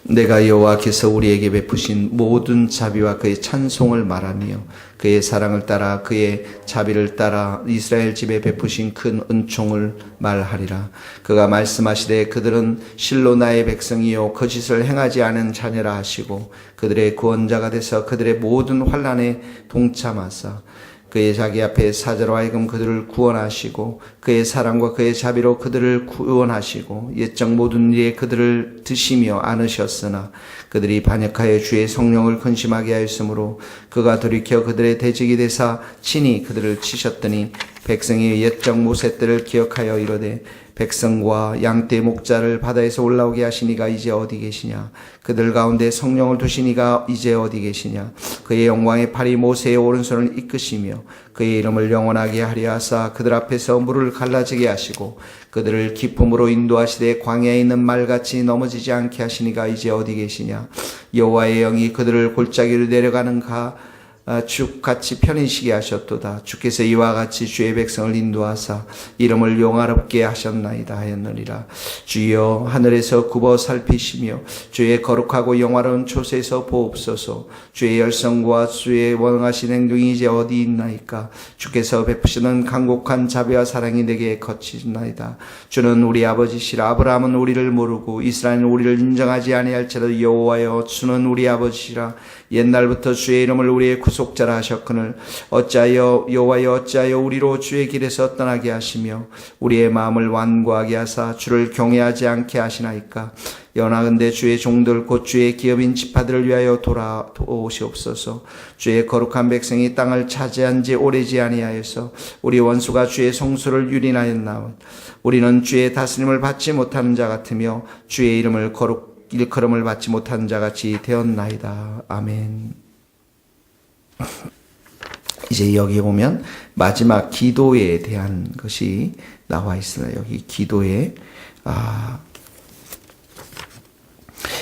내가 여호와께서 우리에게 베푸신 모든 자비와 그의 찬송을 말하며 그의 사랑을 따라 그의 자비를 따라 이스라엘 집에 베푸신 큰 은총을 말하리라. 그가 말씀하시되 그들은 실로 나의 백성이요 거짓을 행하지 않은 자녀라 하시고 그들의 구원자가 돼서 그들의 모든 환난에 동참하사 그의 자기 앞에 사자로 하여금 그들을 구원하시고 그의 사랑과 그의 자비로 그들을 구원하시고 옛적 모든 일에 그들을 드시며 안으셨으나 그들이 반역하여 주의 성령을 근심하게 하였으므로 그가 돌이켜 그들의 대적이 되사 친히 그들을 치셨더니 백성이 옛적 모세 때를 기억하여 이르되 백성과 양떼 목자를 바다에서 올라오게 하시니가 이제 어디 계시냐. 그들 가운데 성령을 두시니가 이제 어디 계시냐. 그의 영광의 팔이 모세의 오른손을 이끄시며 그의 이름을 영원하게 하려 하사 그들 앞에서 물을 갈라지게 하시고 그들을 기쁨으로 인도하시되 광야에 있는 말같이 넘어지지 않게 하시니가 이제 어디 계시냐. 여호와의 영이 그들을 골짜기로 내려가는 죽같이 편히쉬게 하셨도다. 주께서 이와 같이 주의 백성을 인도하사 이름을 영화롭게 하셨나이다 하였느니라. 주여 하늘에서 굽어 살피시며 주의 거룩하고 영화로운 초세에서 보옵소서. 주의 열성과 주의 원하신 행동이 이제 어디 있나이까. 주께서 베푸시는 간곡한 자비와 사랑이 내게 거치나이다. 주는 우리 아버지시라. 아브라함은 우리를 모르고 이스라엘은 우리를 인정하지 아니할지라도 여호와여 주는 우리 아버지시라. 옛날부터 주의 이름을 우리의 구속자라 하셨거늘 어찌하여 여호와여 어찌하여 우리로 주의 길에서 떠나게 하시며 우리의 마음을 완고하게 하사 주를 경외하지 않게 하시나이까. 연하건대 주의 종들 곧 주의 기업인 지파들을 위하여 돌아오시옵소서. 주의 거룩한 백성이 땅을 차지한 지 오래지 아니하여서 우리 원수가 주의 성소를 유린하였나온 우리는 주의 다스림을 받지 못하는 자 같으며 주의 이름을 일컬음을 받지 못한 자같이 되었나이다. 아멘. 이제 여기 보면 마지막 기도에 대한 것이 나와 있어요. 여기 기도에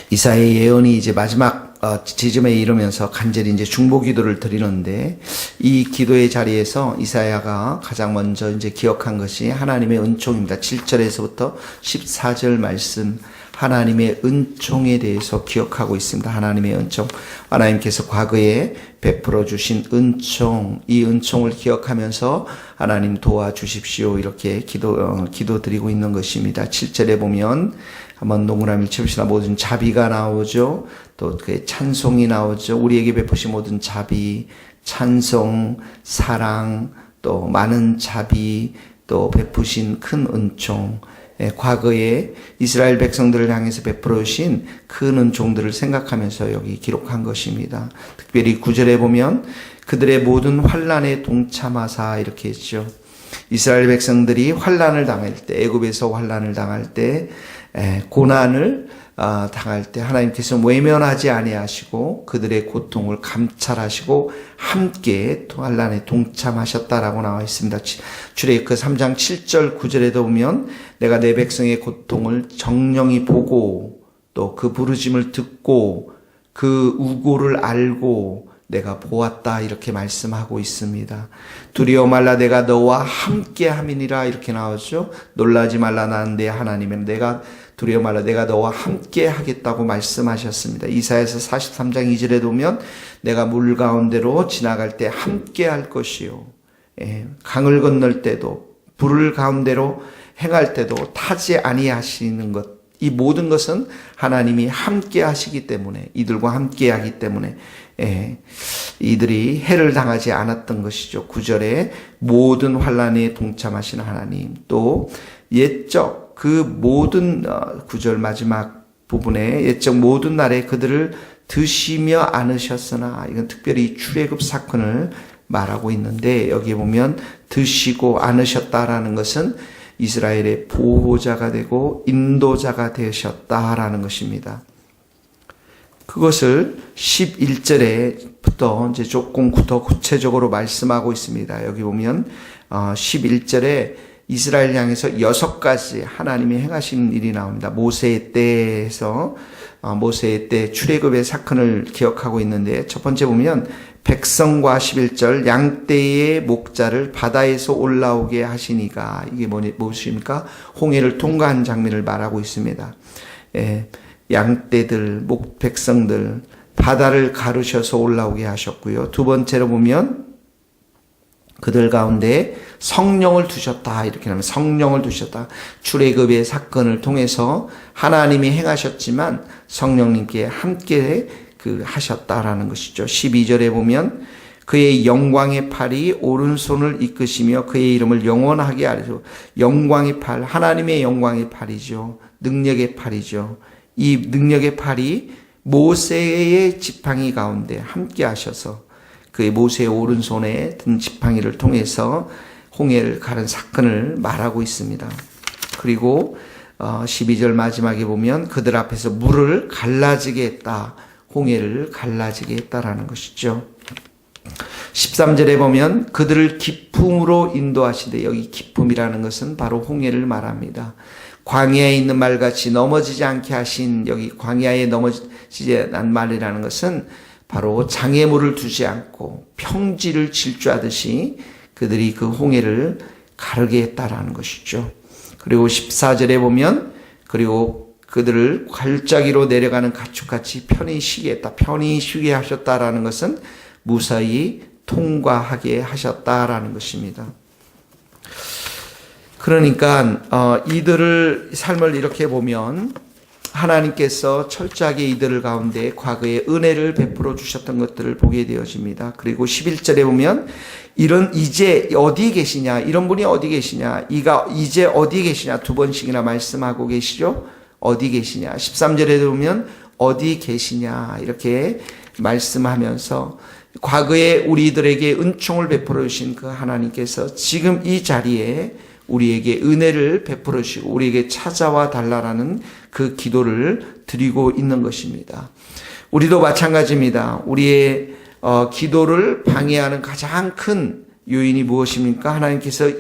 이사야의 예언이 이제 마지막 지점에 이르면서 간절히 이제 중보 기도를 드리는데 이 기도의 자리에서 이사야가 가장 먼저 이제 기억한 것이 하나님의 은총입니다. 7절에서부터 14절 말씀 하나님의 은총에 대해서 기억하고 있습니다. 하나님의 은총, 하나님께서 과거에 베풀어 주신 은총, 이 은총을 기억하면서 하나님 도와주십시오 이렇게 기도드리고 있는 것입니다. 7절에 보면 한번 동그라미를 쳐봅시다. 모든 자비가 나오죠. 또 그의 찬송이 나오죠. 우리에게 베푸신 모든 자비, 찬송, 사랑, 또 많은 자비, 또 베푸신 큰 은총, 과거에 이스라엘 백성들을 향해서 베풀어 주신 큰 은총들을 생각하면서 여기 기록한 것입니다. 특별히 9절에 보면 그들의 모든 환난에 동참하사 이렇게 했죠. 이스라엘 백성들이 환난을 당할 때, 애굽에서 환난을 당할 때, 고난을 당할 때 하나님께서 외면하지 아니하시고 그들의 고통을 감찰하시고 함께 환난에 동참하셨다라고 나와 있습니다. 출애굽기 3장 7절 9절에도 보면 내가 내 백성의 고통을 정령히 보고 또 그 부르짐을 듣고 그 우고를 알고 내가 보았다 이렇게 말씀하고 있습니다. 두려워 말라 내가 너와 함께 함이니라 이렇게 나오죠. 놀라지 말라 나는 내 하나님은 내가 두려워 말라 내가 너와 함께 하겠다고 말씀하셨습니다. 이사야서 43장 2절에 보면 내가 물 가운데로 지나갈 때 함께 할 것이요 강을 건널 때도 불을 가운데로 행할 때도 타지 아니하시는 것, 이 모든 것은 하나님이 함께 하시기 때문에 이들과 함께 하기 때문에 이들이 해를 당하지 않았던 것이죠. 9절에 모든 환난에 동참하시는 하나님, 또 옛적 그 모든 9절 마지막 부분에 옛적 모든 날에 그들을 드시며 안으셨으나 이건 특별히 출애굽 사건을 말하고 있는데 여기에 보면 드시고 안으셨다라는 것은 이스라엘의 보호자가 되고 인도자가 되셨다라는 것입니다. 그것을 11절에부터 이제 조금 더 구체적으로 말씀하고 있습니다. 여기 보면 11절에 이스라엘 향해서 6가지 하나님이 행하신 일이 나옵니다. 모세의 때에서 모세의 때 출애굽의 사건을 기억하고 있는데 첫 번째 보면 백성과 11절 양떼의 목자를 바다에서 올라오게 하시니가 이게 무엇입니까? 홍해를 통과한 장면을 말하고 있습니다. 양떼들, 백성들, 바다를 가르셔서 올라오게 하셨고요. 두 번째로 보면 그들 가운데 성령을 두셨다. 이렇게 하면 성령을 두셨다. 출애굽의 사건을 통해서 하나님이 행하셨지만 성령님께 함께 하셨다라는 것이죠. 12절에 보면 그의 영광의 팔이 오른손을 이끄시며 그의 이름을 영원하게 하리라. 영광의 팔, 하나님의 영광의 팔이죠. 능력의 팔이죠. 이 능력의 팔이 모세의 지팡이 가운데 함께 하셔서 그의 모세의 오른손에 든 지팡이를 통해서 홍해를 가른 사건을 말하고 있습니다. 그리고 12절 마지막에 보면 그들 앞에서 물을 갈라지게 했다. 홍해를 갈라지게 했다라는 것이죠. 13절에 보면 그들을 기품으로 인도하시되, 여기 기품이라는 것은 바로 홍해를 말합니다. 광야에 있는 말같이 넘어지지 않게 하신, 여기 광야에 넘어지지 않은 말이라는 것은 바로 장애물을 두지 않고 평지를 질주하듯이 그들이 그 홍해를 가르게 했다라는 것이죠. 그리고 14절에 보면 그리고 그들을 골짜기로 내려가는 가축같이 편히 쉬게 했다. 편히 쉬게 하셨다라는 것은 무사히 통과하게 하셨다라는 것입니다. 그러니까 이들을 삶을 이렇게 보면 하나님께서 철저하게 이들 가운데 과거에 은혜를 베풀어 주셨던 것들을 보게 되어집니다. 그리고 11절에 보면 이제 어디 계시냐, 이런 분이 어디 계시냐, 이가 이제 어디 계시냐 두 번씩이나 말씀하고 계시죠. 어디 계시냐. 13절에 보면 어디 계시냐 이렇게 말씀하면서 과거에 우리들에게 은총을 베풀어 주신 그 하나님께서 지금 이 자리에 우리에게 은혜를 베풀어 주시고 우리에게 찾아와 달라라는 그 기도를 드리고 있는 것입니다. 우리도 마찬가지입니다. 우리의 기도를 방해하는 가장 큰 요인이 무엇입니까? 하나님께서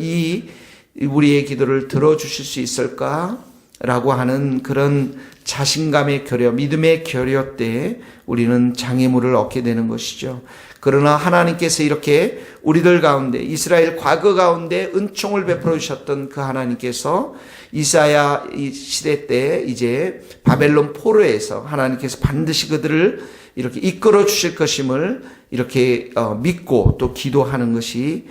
우리의 기도를 들어주실 수 있을까라고 하는 그런 자신감의 결여, 믿음의 결여 때 우리는 장애물을 얻게 되는 것이죠. 그러나 하나님께서 이렇게 우리들 가운데 이스라엘 과거 가운데 은총을 베풀어 주셨던 그 하나님께서 이사야 시대 때 이제 바벨론 포로에서 하나님께서 반드시 그들을 이렇게 이끌어 주실 것임을 이렇게 믿고 또 기도하는 것이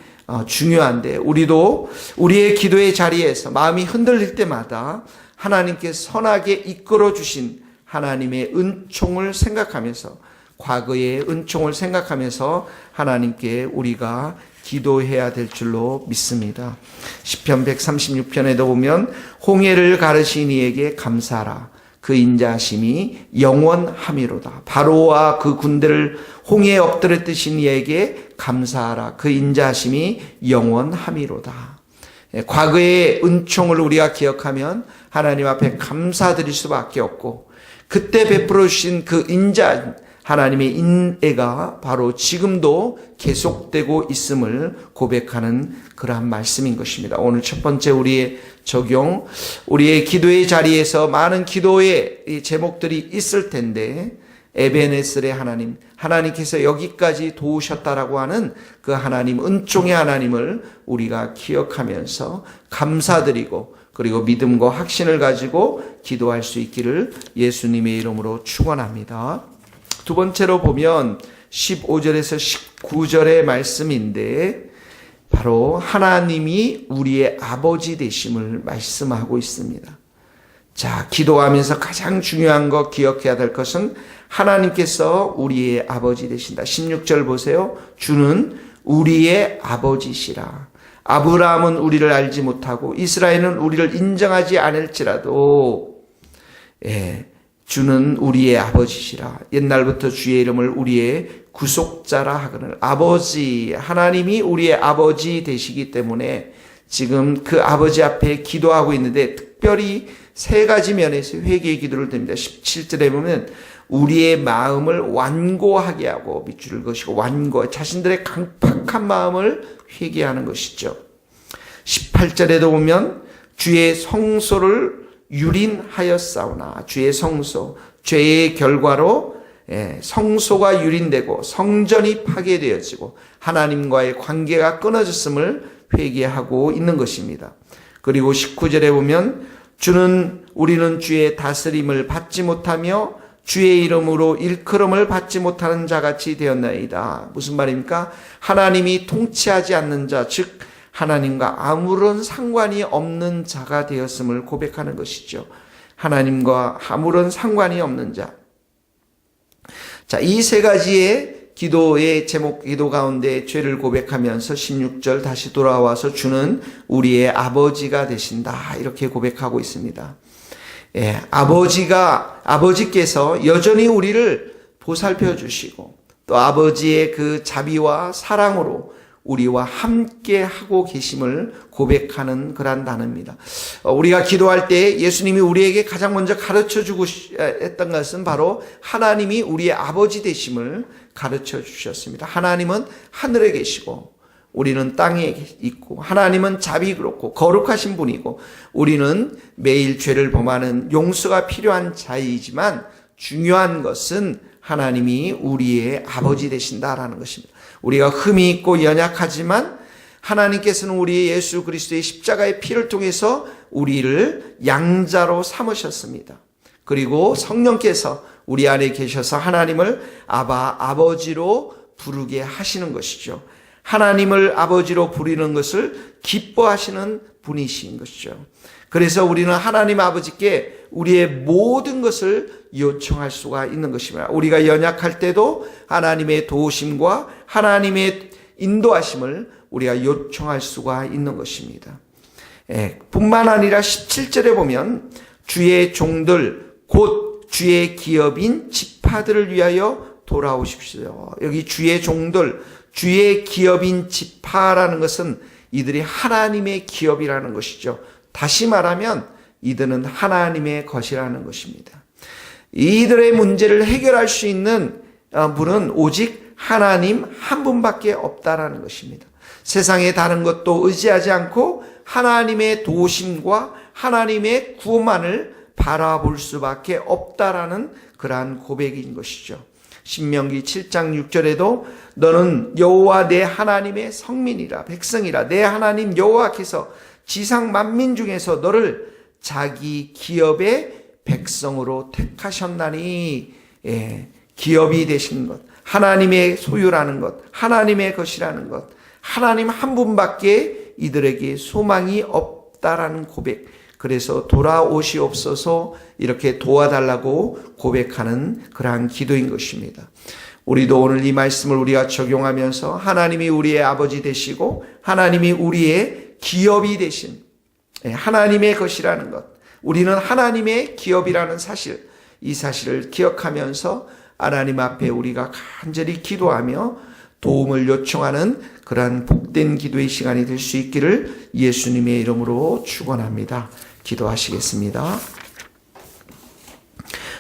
중요한데, 우리도 우리의 기도의 자리에서 마음이 흔들릴 때마다 하나님께 선하게 이끌어 주신 하나님의 은총을 생각하면서, 과거의 은총을 생각하면서 하나님께 우리가 기도해야 될 줄로 믿습니다. 시편 136편에도 보면 홍해를 가르신 이에게 감사하라. 그 인자하심이 영원함이로다. 바로와 그 군대를 홍해에 엎드렸듯이 이에게 감사하라. 그 인자하심이 영원함이로다. 과거의 은총을 우리가 기억하면 하나님 앞에 감사드릴 수밖에 없고, 그때 베풀어 주신 그 인자, 하나님의 인애가 바로 지금도 계속되고 있음을 고백하는 그러한 말씀인 것입니다. 오늘 첫 번째 우리의 적용, 우리의 기도의 자리에서 많은 기도의 제목들이 있을 텐데, 에베네셀의 하나님, 하나님께서 여기까지 도우셨다라고 하는 그 하나님, 은총의 하나님을 우리가 기억하면서 감사드리고, 그리고 믿음과 확신을 가지고 기도할 수 있기를 예수님의 이름으로 축원합니다. 두 번째로 보면 15절에서 19절의 말씀인데, 바로 하나님이 우리의 아버지 되심을 말씀하고 있습니다. 자, 기도하면서 가장 중요한 거 기억해야 될 것은 하나님께서 우리의 아버지 되신다. 16절 보세요. 주는 우리의 아버지시라. 아브라함은 우리를 알지 못하고 이스라엘은 우리를 인정하지 않을지라도 주는 우리의 아버지시라. 옛날부터 주의 이름을 우리의 구속자라 하거늘. 아버지, 하나님이 우리의 아버지 되시기 때문에 지금 그 아버지 앞에 기도하고 있는데, 특별히 세 가지 면에서 회개의 기도를 드립니다. 17절에 보면 우리의 마음을 완고하게 하고 밑줄을 그으시고, 자신들의 강팍한 마음을 회개하는 것이죠. 18절에도 보면 주의 성소를 유린하였사오나, 주의 성소, 죄의 결과로 성소가 유린되고 성전이 파괴되어지고 하나님과의 관계가 끊어졌음을 회개하고 있는 것입니다. 그리고 19절에 보면 우리는 주의 다스림을 받지 못하며 주의 이름으로 일컬음을 받지 못하는 자같이 되었나이다. 무슨 말입니까? 하나님이 통치하지 않는 자, 즉 하나님과 아무런 상관이 없는 자가 되었음을 고백하는 것이죠. 하나님과 아무런 상관이 없는 자. 자, 이 세 가지의 기도의 제목, 기도 가운데 죄를 고백하면서 16절 다시 돌아와서 주는 우리의 아버지가 되신다. 이렇게 고백하고 있습니다. 예, 아버지께서 여전히 우리를 보살펴 주시고 또 아버지의 그 자비와 사랑으로 우리와 함께 하고 계심을 고백하는 그런 단어입니다. 우리가 기도할 때 예수님이 우리에게 가장 먼저 가르쳐 주고 했던 것은 바로 하나님이 우리의 아버지 되심을 가르쳐 주셨습니다. 하나님은 하늘에 계시고 우리는 땅에 있고 하나님은 자비롭고 거룩하신 분이고 우리는 매일 죄를 범하는 용서가 필요한 자이지만 중요한 것은 하나님이 우리의 아버지 되신다라는 것입니다. 우리가 흠이 있고 연약하지만 하나님께서는 우리 예수 그리스도의 십자가의 피를 통해서 우리를 양자로 삼으셨습니다. 그리고 성령께서 우리 안에 계셔서 하나님을 아버지로 부르게 하시는 것이죠. 하나님을 아버지로 부르는 것을 기뻐하시는 분이신 것이죠. 그래서 우리는 하나님 아버지께 우리의 모든 것을 요청할 수가 있는 것입니다. 우리가 연약할 때도 하나님의 도우심과 하나님의 인도하심을 우리가 요청할 수가 있는 것입니다. 뿐만 아니라 17절에 보면 주의 종들 곧 주의 기업인 지파들을 위하여 돌아오십시오. 여기 주의 종들, 주의 기업인 지파라는 것은 이들이 하나님의 기업이라는 것이죠. 다시 말하면 이들은 하나님의 것이라는 것입니다. 이들의 문제를 해결할 수 있는 분은 오직 하나님 한 분밖에 없다라는 것입니다. 세상의 다른 것도 의지하지 않고 하나님의 도우심과 하나님의 구원만을 바라볼 수밖에 없다라는 그러한 고백인 것이죠. 신명기 7장 6절에도 너는 여호와 내 하나님의 성민이라 백성이라 내 하나님 여호와께서 지상 만민 중에서 너를 자기 기업의 백성으로 택하셨나니. 기업이 되신 것, 하나님의 소유라는 것, 하나님의 것이라는 것, 하나님 한 분밖에 이들에게 소망이 없다라는 고백. 그래서 돌아오시옵소서 이렇게 도와달라고 고백하는 그러한 기도인 것입니다. 우리도 오늘 이 말씀을 우리가 적용하면서 하나님이 우리의 아버지 되시고 하나님이 우리의 기업이 되신 하나님의 것이라는 것, 우리는 하나님의 기업이라는 사실, 이 사실을 기억하면서 하나님 앞에 우리가 간절히 기도하며 도움을 요청하는 그러한 복된 기도의 시간이 될 수 있기를 예수님의 이름으로 축원합니다. 기도하시겠습니다.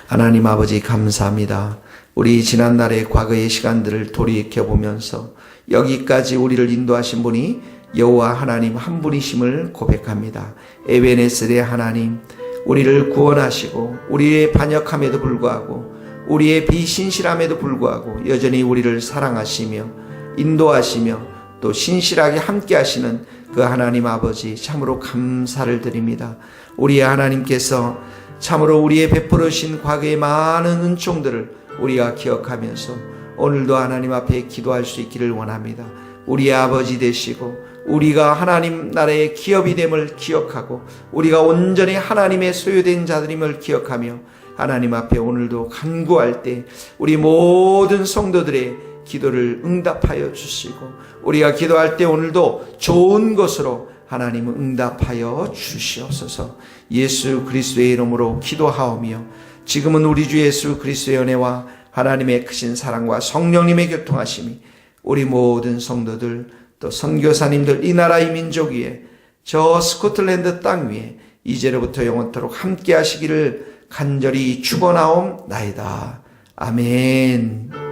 하나님 아버지 감사합니다. 우리 지난날의 과거의 시간들을 돌이켜보면서 여기까지 우리를 인도하신 분이 여호와 하나님 한 분이심을 고백합니다. 에베네셀의 하나님, 우리를 구원하시고 우리의 반역함에도 불구하고 우리의 비신실함에도 불구하고 여전히 우리를 사랑하시며 인도하시며 또 신실하게 함께 하시는 그 하나님 아버지 참으로 감사를 드립니다. 우리의 하나님께서 참으로 우리의 베풀으신 과거의 많은 은총들을 우리가 기억하면서 오늘도 하나님 앞에 기도할 수 있기를 원합니다. 우리의 아버지 되시고 우리가 하나님 나라의 기업이 됨을 기억하고 우리가 온전히 하나님의 소유된 자들임을 기억하며 하나님 앞에 오늘도 간구할 때 우리 모든 성도들의 기도를 응답하여 주시고 우리가 기도할 때 오늘도 좋은 것으로 하나님 응답하여 주시옵소서. 예수 그리스도의 이름으로 기도하오며 지금은 우리 주 예수 그리스도의 은혜와 하나님의 크신 사랑과 성령님의 교통하심이 우리 모든 성도들 또 선교사님들 이 나라 이 민족 위에 저 스코틀랜드 땅 위에 이제로부터 영원토록 함께 하시기를 간절히 축원하옵나이다. 아멘.